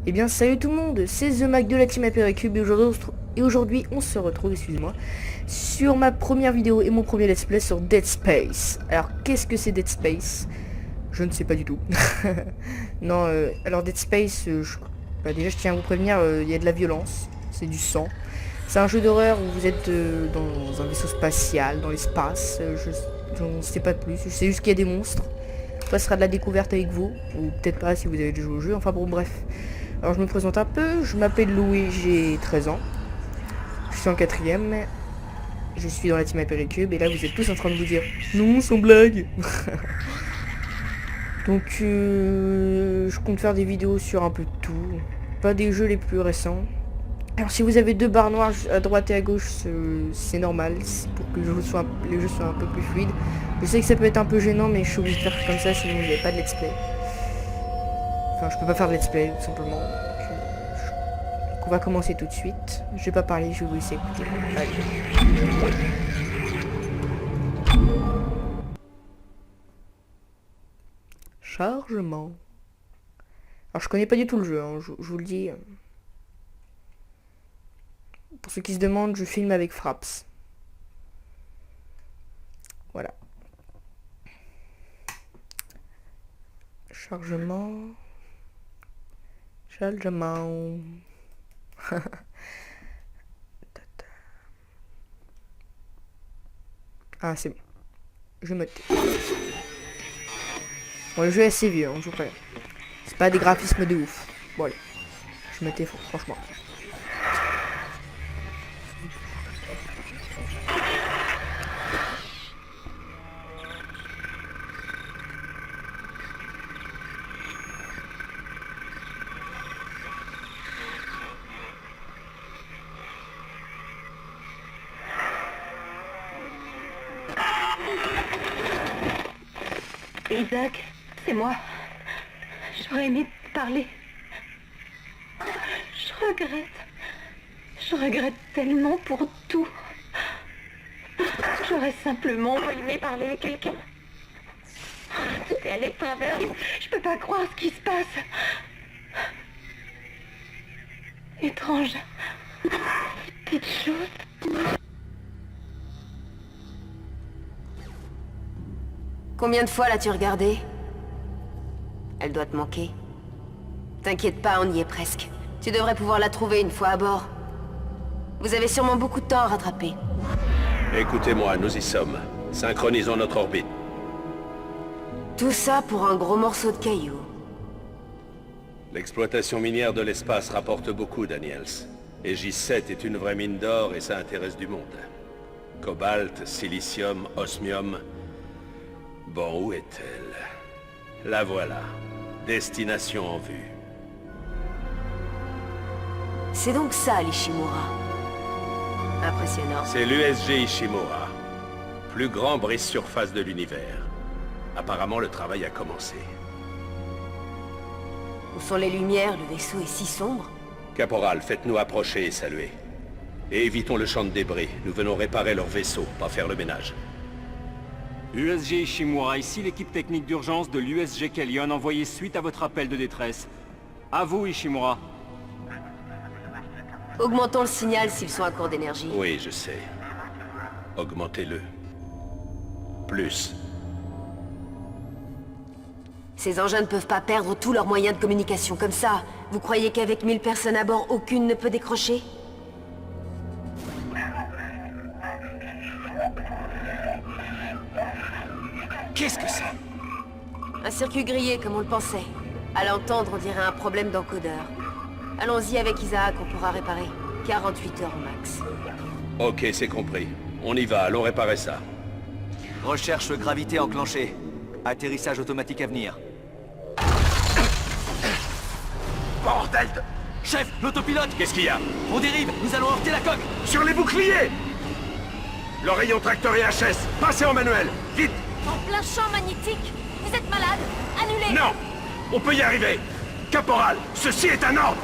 Eh bien salut tout le monde, c'est The Mac de la team Hypercube et aujourd'hui on se retrouve, excusez-moi, sur ma première vidéo et mon premier let's play sur Dead Space. Alors qu'est-ce que c'est Dead Space? Je ne sais pas du tout. Non, alors Dead Space, déjà je tiens à vous prévenir, il y a de la violence, c'est du sang. C'est un jeu d'horreur où vous êtes dans un vaisseau spatial, dans l'espace, je ne sais pas de plus, je sais juste qu'il y a des monstres. Ça sera de la découverte avec vous, ou peut-être pas si vous avez déjà joué au jeu, enfin bon bref. Alors je me présente un peu, je m'appelle Louis, j'ai 13 ans. Je suis en 4ème. Je suis dans la team Hypercube et là vous êtes tous en train de vous dire non sans blague. Donc je compte faire des vidéos sur un peu de tout. Pas des jeux les plus récents. Alors si vous avez deux barres noires à droite et à gauche, c'est normal, c'est pour que les jeux soient un peu plus fluides. Je sais que ça peut être un peu gênant mais je suis obligé de faire comme ça sinon vous n'avez pas de let's play. Enfin je peux pas faire de let's play tout simplement. Donc, on va commencer tout de suite. Je vais pas parler, je vais vous laisser écouter. Allez. Chargement. Alors je connais pas du tout le jeu, hein, je vous le dis. Pour ceux qui se demandent, je filme avec Fraps. Voilà. Chargement. Chargement. Ah, c'est bon. Je me tais. Bon, le jeu est assez vieux, hein, je vous préviens. C'est pas des graphismes de ouf. Bon, allez. Je me tais, franchement. Isaac, c'est moi. J'aurais aimé te parler. Je regrette tellement pour tout. J'aurais simplement aimé parler à quelqu'un. Tout est à l'épreuve. Je peux pas croire ce qui se passe. Étrange. Petite chose. Combien de fois l'as-tu regardée? Elle doit te manquer. T'inquiète pas, on y est presque. Tu devrais pouvoir la trouver une fois à bord. Vous avez sûrement beaucoup de temps à rattraper. Écoutez-moi, nous y sommes. Synchronisons notre orbite. Tout ça pour un gros morceau de caillou. L'exploitation minière de l'espace rapporte beaucoup, Daniels. Et J7 est une vraie mine d'or et ça intéresse du monde. Cobalt, silicium, osmium... Bon, où est-elle? La voilà. Destination en vue. C'est donc ça, l'Ishimura. Impressionnant. C'est l'USG Ishimura. Plus grand brise-surface de l'univers. Apparemment, le travail a commencé. Où sont les lumières? Le vaisseau est si sombre. Caporal, faites-nous approcher et saluer. Et évitons le champ de débris. Nous venons réparer leur vaisseau, pas faire le ménage. USG Ishimura, ici l'équipe technique d'urgence de l'USG Kellion envoyée suite à votre appel de détresse. À vous, Ishimura. Augmentons le signal s'ils sont à court d'énergie. Oui, je sais. Augmentez-le. Plus. Ces engins ne peuvent pas perdre tous leurs moyens de communication comme ça. Vous croyez qu'avec 1000 personnes à bord, aucune ne peut décrocher? Qu'est-ce que c'est? Un circuit grillé, comme on le pensait. À l'entendre, on dirait un problème d'encodeur. Allons-y avec Isaac, on pourra réparer. 48 heures au max. Ok, c'est compris. On y va, allons réparer ça. Recherche gravité enclenchée. Atterrissage automatique à venir. Bordel de... Chef, l'autopilote! Qu'est-ce qu'il y a? On dérive, nous allons heurter la coque! Sur les boucliers! Le rayon tracteur et HS, passez en manuel, vite! En plein champ magnétique. Vous êtes malade. Annulez. Non! On peut y arriver! Caporal, ceci est un ordre!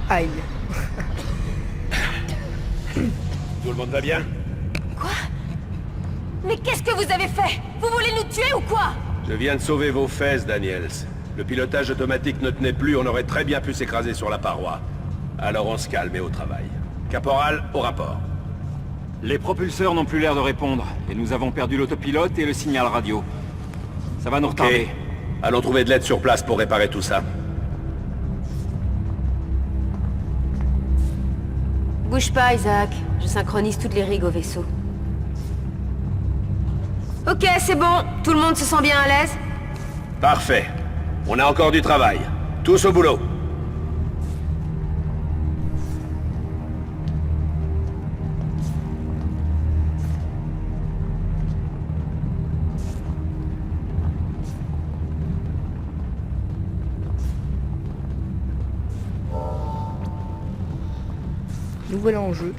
Aïe. Tout le monde va bien? Quoi? Mais qu'est-ce que vous avez fait? Vous voulez nous tuer ou quoi? Je viens de sauver vos fesses, Daniels. Le pilotage automatique ne tenait plus, on aurait très bien pu s'écraser sur la paroi. Alors on se calme et au travail. Caporal, au rapport. Les propulseurs n'ont plus l'air de répondre, et nous avons perdu l'autopilote et le signal radio. Ça va nous retarder. Ok. Allons trouver de l'aide sur place pour réparer tout ça. Bouge pas, Isaac. Je synchronise toutes les rigs au vaisseau. Ok, c'est bon. Tout le monde se sent bien à l'aise? Parfait. On a encore du travail. Tous au boulot. Nous voilà en jeu.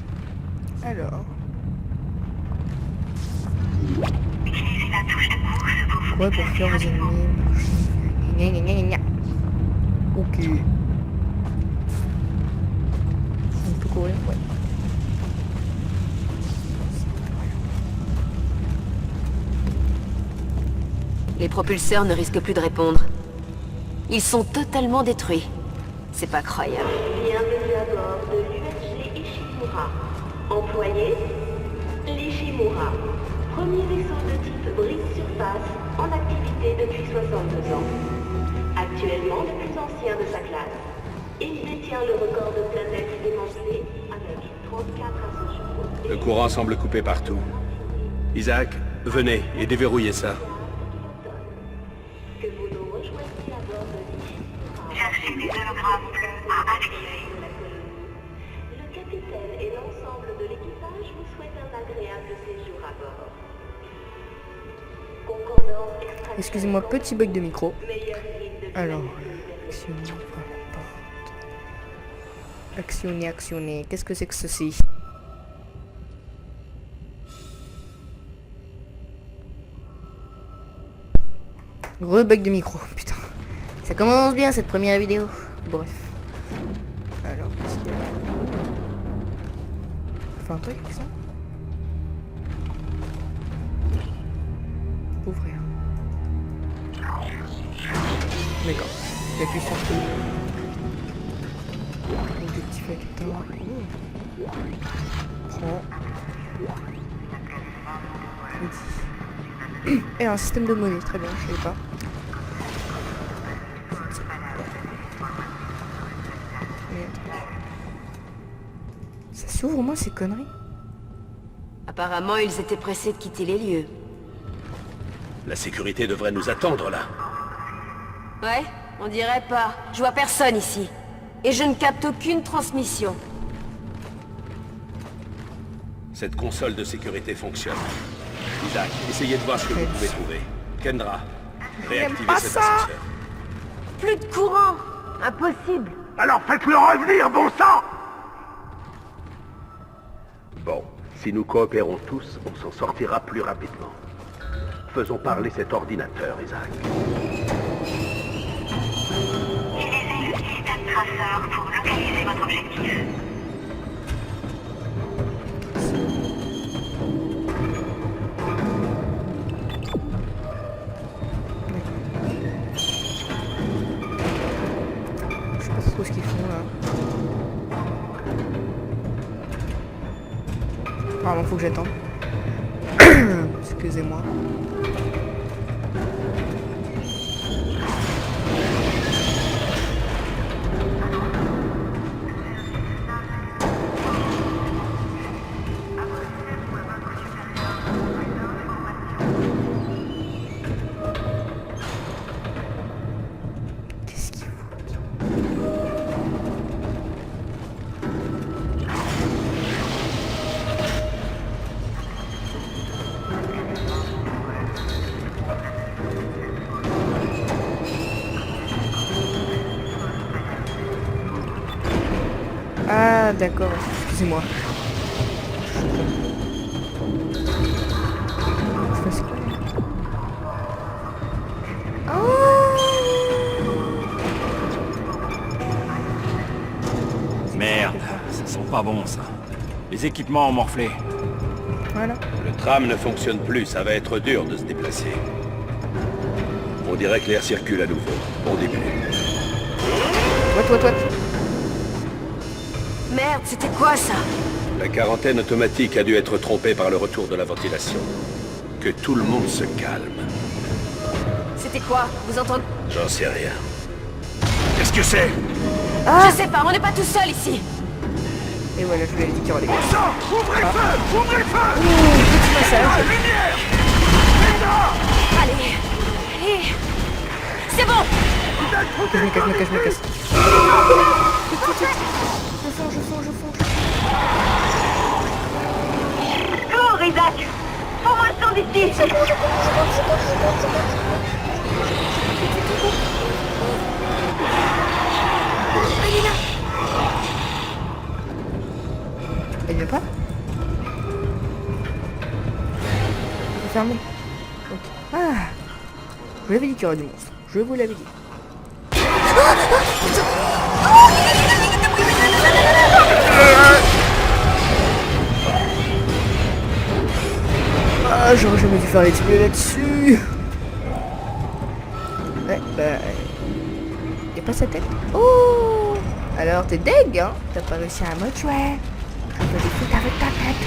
Alors. Ouais, pour faire les ennemis. Gna, gna, gna, gna. Ok. On peut courir, ouais. Les propulseurs ne risquent plus de répondre. Ils sont totalement détruits. C'est pas croyable. Bienvenue à bord de l'USG Ishimura. Employé, l'Ishimura. Premier vaisseau de type brise-surface en activité depuis 62 ans. Actuellement le plus ancien de sa classe. Il détient le record de planètes démantelées avec 34 à ce jour. Le courant semble coupé partout. Isaac, venez et déverrouillez ça. Que vous nous rejoigniez à bord de l'Ishimura. Cherchez des hologrammes à activer. Le capitaine et l'ensemble de l'équipage vous souhaitent un agréable séjour à bord. Concordance extraction. Excusez-moi, petit bug de micro. Meilleure ligne de Alors, sécurité. actionner, actionner. Qu'est-ce que c'est que ceci? Rebug de micro, putain. Ça commence bien cette première vidéo. Bref. Alors, qu'est-ce qu'il y a? Enfin, un truc avec ça? Ouvrir. D'accord. J'appuie sur tout. Objectif acteur. Prends. Crédit. Et un système de monnaie, très bien, je savais pas. Ça s'ouvre au moins ces conneries. Apparemment, ils étaient pressés de quitter les lieux. La sécurité devrait nous attendre là. Ouais, on dirait pas. Je vois personne ici. Et je ne capte aucune transmission. Cette console de sécurité fonctionne. Isaac, essayez de voir ce que vous pouvez trouver. Kendra, réactivez pas cet ça. ascenseur. Plus de courant. Impossible. Alors faites-le revenir, bon sang! Bon, si nous coopérons tous, on s'en sortira plus rapidement. Faisons parler cet ordinateur, Isaac. Utilisez le système traceur pour localiser votre objectif. Je sais pas trop ce qu'ils font là. Apparemment faut que j'attende. Excusez-moi. Qu'est-ce qu'il faut? Ah d'accord, excusez-moi. Je fais ça. Oh. Merde, ça sent pas bon ça. Les équipements ont morflé. Voilà. Le tram ne fonctionne plus, ça va être dur de se déplacer. On dirait que l'air circule à nouveau. Bon début. Toi. Merde, c'était quoi ça? La quarantaine automatique a dû être trompée par le retour de la ventilation. Que tout le monde se calme. C'était quoi? Vous entendez? J'en sais rien. Qu'est-ce que c'est? Je sais pas, on n'est pas tout seul ici. Et voilà, je lui ai dit qu'il y aura des gars. Ouvrez feu! Ouvrez feu! Petit massage. Allez. C'est bon. Je me casse. Je fonce. Cours, Isaac! Faut-moi le sang d'ici! Elle vient pas? C'est fermé. Ok. Ah! Je vous l'avais dit qu'il y aurait du monstre. Je vous l'avais dit. Ah, j'aurais jamais dû faire l'exploit là-dessus. Ouais, bah... Y'a pas sa tête. Oh! Alors t'es deg, hein? T'as pas réussi à me tuer. Je te défoute avec ta tête.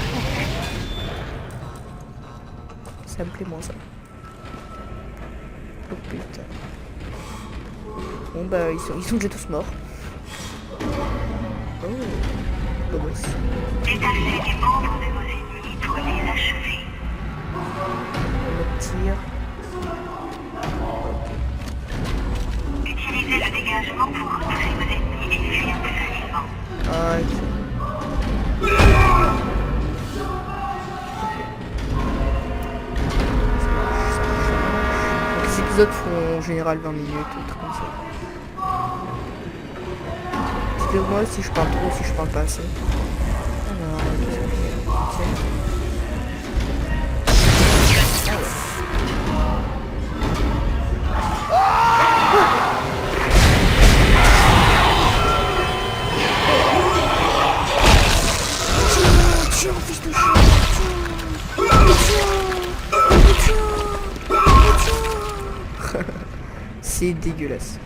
Ça me plaît moins ça. Oh putain. Bon bah ils sont déjà tous morts. Oh, beau gosse. Détachez les membres de vos ennemis pour les achever. Le tir. Utilisez le dégagement pour repousser vos ennemis et fuir plus facilement. Ah, ok. Donc, les épisodes font en général 20 minutes, un truc comme ça. Dites-moi si je parle trop, si je parle pas assez. Alors, ok. C'est dégueulasse.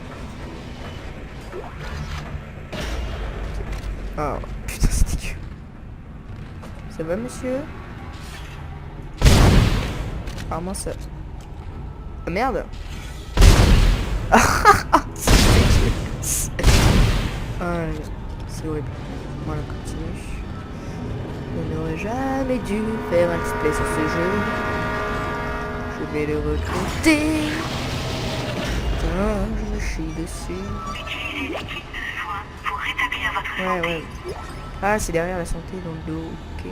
Ah putain c'est dégueu. Ça va monsieur? Ah moi ça... Ah merde. C'est dégueulasse. Ah c'est horrible. Voilà, continue. Je n'aurais jamais dû faire un display sur ce jeu. Je vais le recruter. Putain, je me chie dessus. Utilisez l'équipe de soins pour rétablir votre santé. Ouais. Ah, c'est derrière la santé dans le dos. Ok.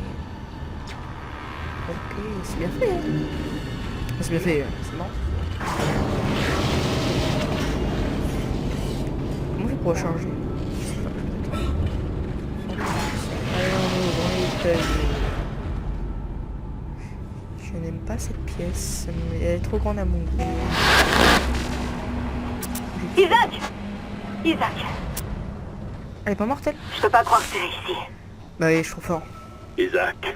Ok, c'est bien fait. Hein. Ah, c'est bien fait, c'est bon. Comment je vais pouvoir changer? Je sais pas. Allez, on ouvre, on est Je n'aime pas cette pièce. Elle est trop grande à mon goût. Isaac! Elle est pas mortelle? Je peux pas croire que c'est ici. Bah oui, je suis trop fort. Isaac.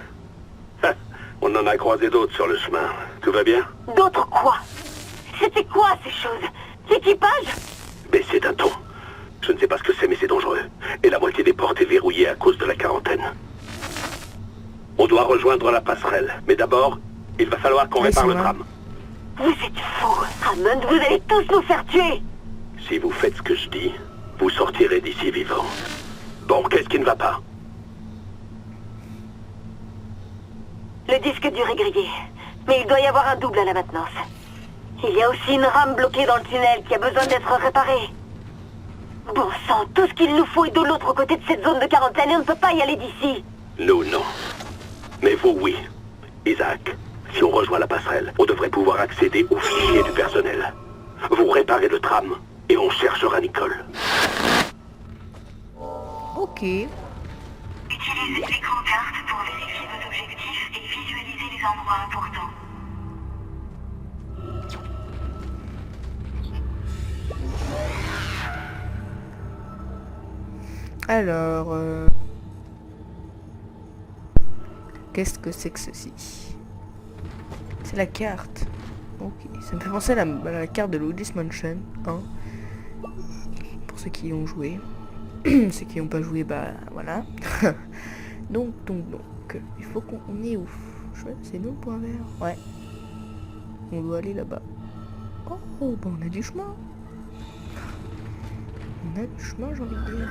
On en a croisé d'autres sur le chemin. Tout va bien? D'autres quoi? C'était quoi ces choses? L'équipage? Baissez d'un ton. Je ne sais pas ce que c'est, mais c'est dangereux. Et la moitié des portes est verrouillée à cause de la quarantaine. On doit rejoindre la passerelle. Mais d'abord, il va falloir qu'on répare le tram. Vous êtes fous, Hammond, vous allez tous nous faire tuer! Si vous faites ce que je dis, vous sortirez d'ici vivant. Bon, qu'est-ce qui ne va pas? Le disque dur est grillé, mais il doit y avoir un double à la maintenance. Il y a aussi une rame bloquée dans le tunnel qui a besoin d'être réparée. Bon sang, tout ce qu'il nous faut est de l'autre côté de cette zone de quarantaine et on ne peut pas y aller d'ici. Nous, non. Mais vous, oui. Isaac, si on rejoint la passerelle, on devrait pouvoir accéder aux fichiers du personnel. Vous réparez le tram et on cherchera Nicole. Ok. Utilisez l'écran carte pour vérifier vos objectifs et visualiser les endroits importants. Alors... Qu'est-ce que c'est que ceci? C'est la carte. Ok, ça me fait penser à la carte de Luigi's Mansion 1. Pour ceux qui y ont joué. Ceux qui n'ont pas joué, bah voilà. donc, il faut qu'on est où? C'est nous le point vert. Ouais. On doit aller là-bas. Oh, bah on a du chemin. On a du chemin, j'ai envie de dire.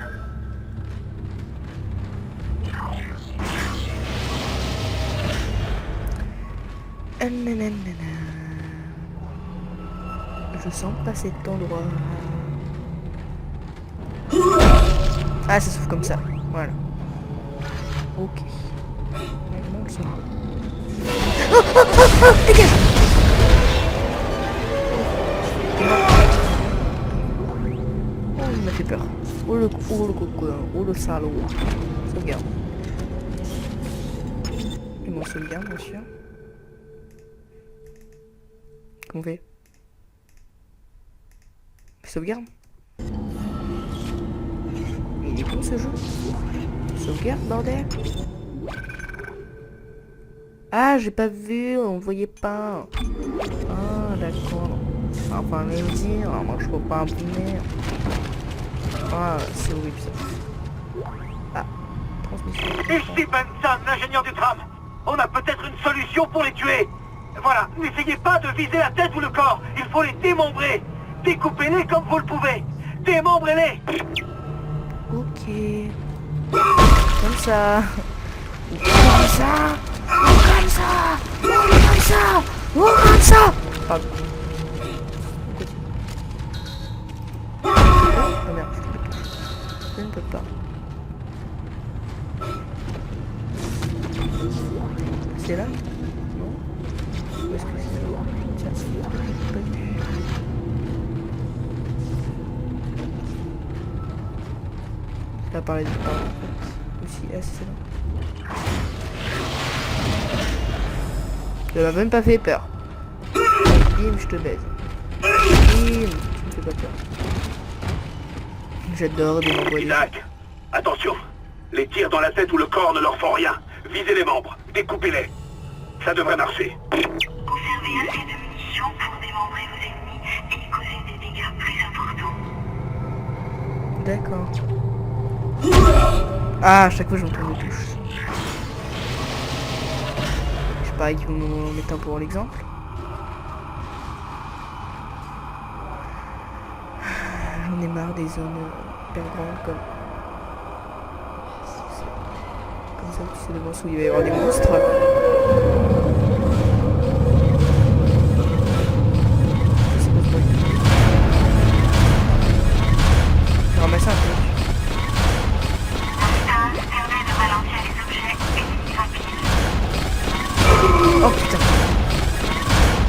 Je sens pas cet endroit. Ah, ça s'ouvre comme ça. Voilà. Ok. Maintenant, le son. Dégage! Oh, il m'a fait peur. Oh le coco, oh le salaud. Sauvegarde. Et bon, sauvegarde, bien sûr. Qu'on fait? Sauvegarde. Il est bon ce jeu. Sauvegarde, bordel. Ah, j'ai pas vu, on voyait pas. Ah, d'accord. Enfin, me dire, moi je peux pas abonner. Ah, c'est horrible ça. Ah, transmission. Ici Benson, l'ingénieur du tram. On a peut-être une solution pour les tuer. Voilà, n'essayez pas de viser la tête ou le corps. Il faut les démembrer. Découpez-les comme vous le pouvez. Démembrez-les. Ok. Comme ça. Comme ça. Comme ça. Comme ça. Comme ça. Pardon. Oh merde, je ne peux pas. C'est là? Non? Où est-ce que c'est là? Tiens, c'est là. Pas vu. Ça parlait de part en fait. Aussi, ah c'est là. Ça m'a même pas fait peur. Bim, je te baise. Bim, tu me fais pas peur. J'adore des membres. Isaac, attention. Les tirs dans la tête ou le corps ne leur font rien. Visez les membres, découpez-les. Ça devrait marcher. Conservez assez de munitions pour démembrer vos ennemis et causer des dégâts plus importants. D'accord. Ah, à chaque fois j'entends les touches. Je sais pas, ils vont en mettre un pour l'exemple. J'en ai marre des zones hyper grandes comme ça, tu sais devant où il va y avoir des monstres. Je sais pas trop. J'ai ramassé un truc. La stase permet de ralentir les objets ennemis rapides. Oh putain.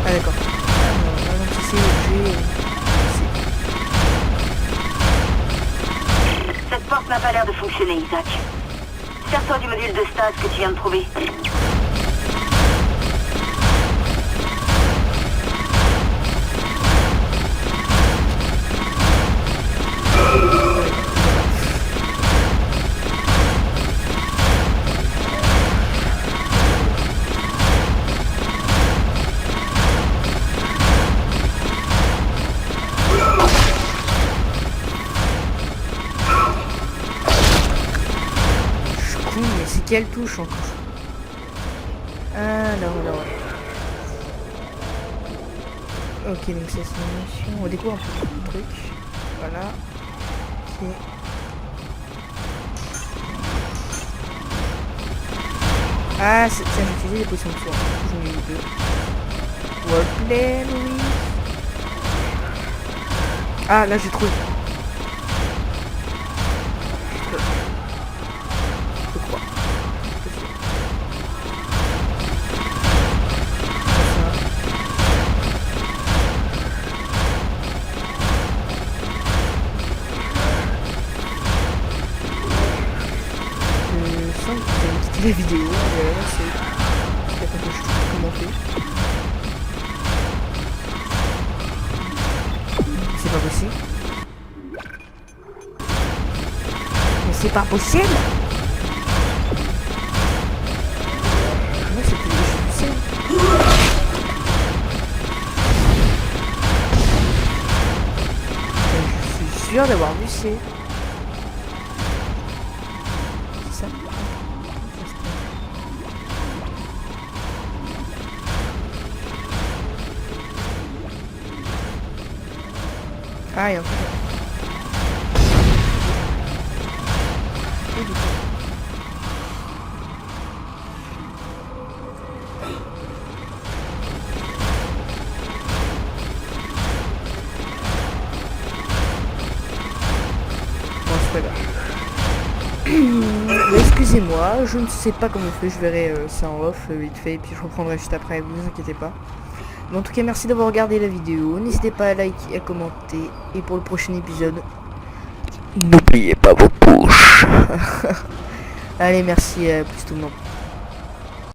Ah d'accord. Ralentir les objets. Cette porte n'a pas l'air de fonctionner, Isaac. Sers-toi du module de stase que tu viens de trouver. Mais c'est quelle touche encore? Ah non. Ok, donc c'est une mission. On découvre un peu le truc. Voilà. Ok. Ah, tiens, j'ai utilisé les potions de soin. J'en ai eu deux. Wordplay, oui. Ah, là j'ai trouvé. Je crois. Je sens que vous avez quitté la vidéo. C'est peut-être un peu chou commenter. C'est pas possible. Mais c'est pas possible. Moi, c'était légitime. Je suis sûr d'avoir vu c'est ça. Ah, et en fait. Bon, c'est pas grave. Excusez-moi, je ne sais pas comment on fait, je verrai ça en off vite fait, et puis je reprendrai juste après, vous inquiétez pas. Mais en tout cas, merci d'avoir regardé la vidéo, n'hésitez pas à liker, à commenter, et pour le prochain épisode, n'oubliez pas vos couches. Allez, merci, à plus tout le monde.